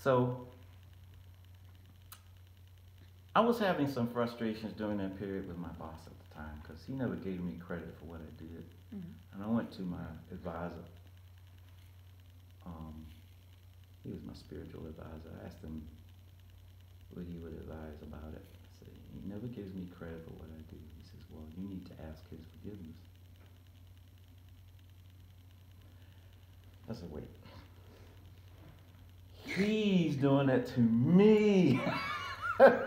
So I was having some frustrations during that period with my boss at the time because he never gave me credit for what I did. And I went to my advisor. Um, he was my spiritual advisor. I asked him what he would advise about it. I said, he never gives me credit for what I do. He says, well, you need to ask his forgiveness. I said, wait. He's doing that to me. He says,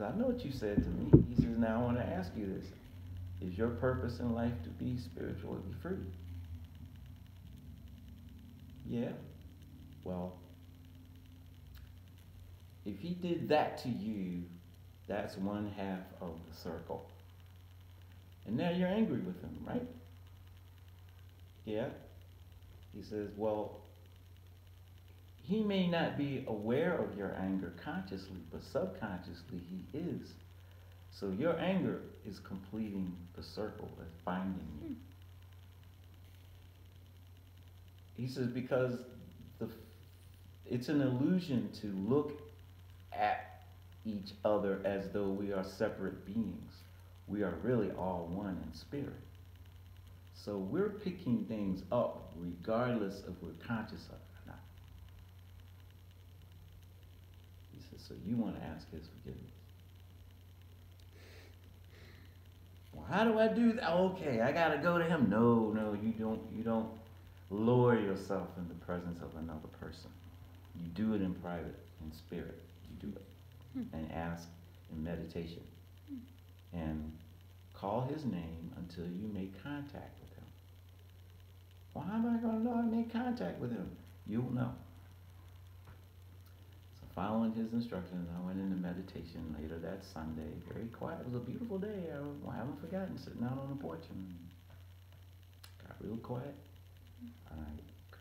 I know what you said to me. He says, now I want to ask you this. Is your purpose in life to be spiritually free? Yeah. Well, if he did that to you, that's one half of the circle. And now you're angry with him, right? Yeah. He says, well, he may not be aware of your anger consciously, but subconsciously he is. So your anger is completing the circle that's binding you. He says, because it's an illusion to look at each other as though we are separate beings. We are really all one in spirit. So we're picking things up regardless of we're conscious of it or not. He says, so you want to ask his forgiveness. Well, how do I do that? Okay, I gotta go to him. No, you don't lower yourself in the presence of another person. You do it in private, in spirit. You do it. And ask in meditation. And call his name until you make contact with him. Well, how am I going to know I made contact with him? You'll know. So following his instructions, I went into meditation later that Sunday. Very quiet. It was a beautiful day. I haven't forgotten sitting out on the porch and got real quiet. And I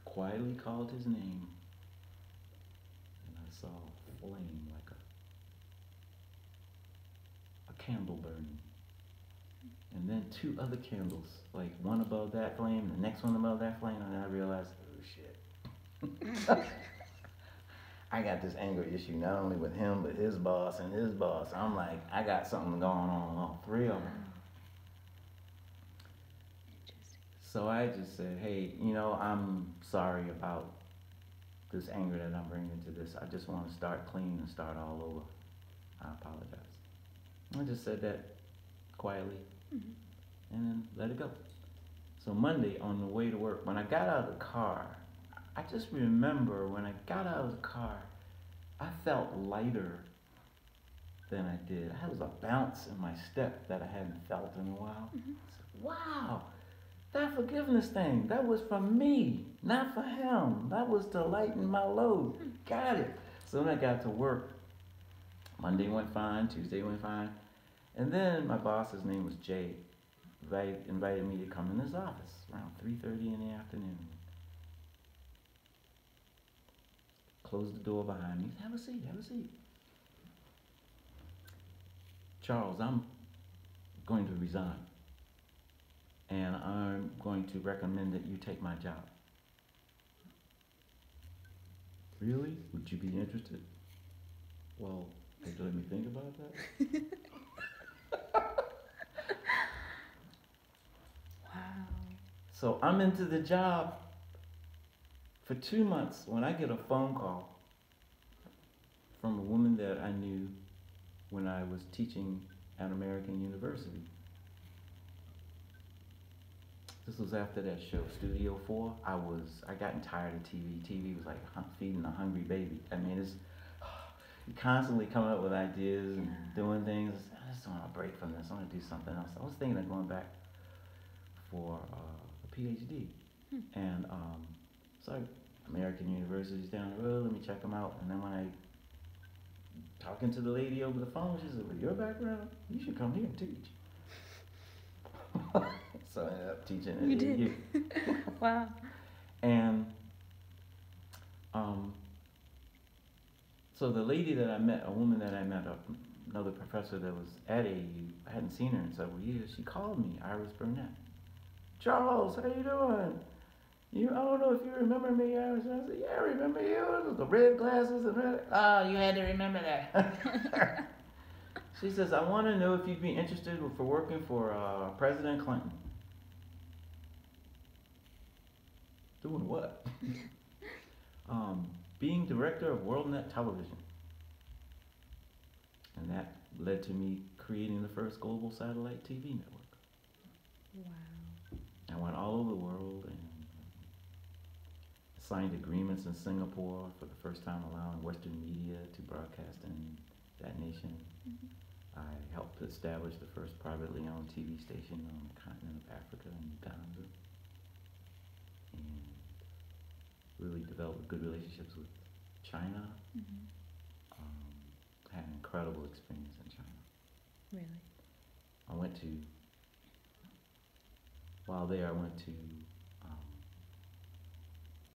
quietly called his name. And I saw a flame like a candle burning. And then two other candles, like one above that flame, the next one above that flame, and I realized, oh shit. I got this anger issue not only with him, but his boss and his boss. I'm like, I got something going on with all three of them. So I just said, hey, I'm sorry about this anger that I'm bringing to this. I just want to start clean and start all over. I apologize. I just said that quietly. And then let it go. So Monday on the way to work, when I got out of the car, I just remember when I got out of the car, I felt lighter than I did. I had a bounce in my step that I hadn't felt in a while. I said, wow, that forgiveness thing, that was for me, not for him. That was to lighten my load. Got it. So when I got to work, Monday went fine, Tuesday went fine. And then my boss, his name was Jay, invited me to come in his office around 3:30 in the afternoon. Closed the door behind me. Have a seat, have a seat. Charles, I'm going to resign. And I'm going to recommend that you take my job. Really? Would you be interested? Well, let me think about that. So I'm into the job for 2 months when I get a phone call from a woman that I knew when I was teaching at American University. This was after that show, Studio 4. I gotten tired of TV. TV was like feeding a hungry baby. I mean, you constantly coming up with ideas and doing things. I just want a break from this. I want to do something else. I was thinking of going back for a PhD. And so American University's down the road. Let me check them out. And then when I talking to the lady over the phone, she said, with your background, you should come here and teach. So I ended up teaching at You did. Wow. And so the lady that I met, a woman that I met, another professor that was at AU, I hadn't seen her in several years, she called me, Iris Burnett. Charles, how you doing? I don't know if you remember me. I said, yeah, I remember you. The red glasses and red. Oh, you had to remember that. She says, I want to know if you'd be interested for working for President Clinton. Doing what? Being director of WorldNet Television. And that led to me creating the first global satellite TV network. Wow. I went all over the world and signed agreements in Singapore for the first time allowing Western media to broadcast in that nation. Mm-hmm. I helped establish the first privately owned TV station on the continent of Africa in Uganda. And really developed good relationships with China. Mm-hmm. Had an incredible experience in China. Really? While there, I went to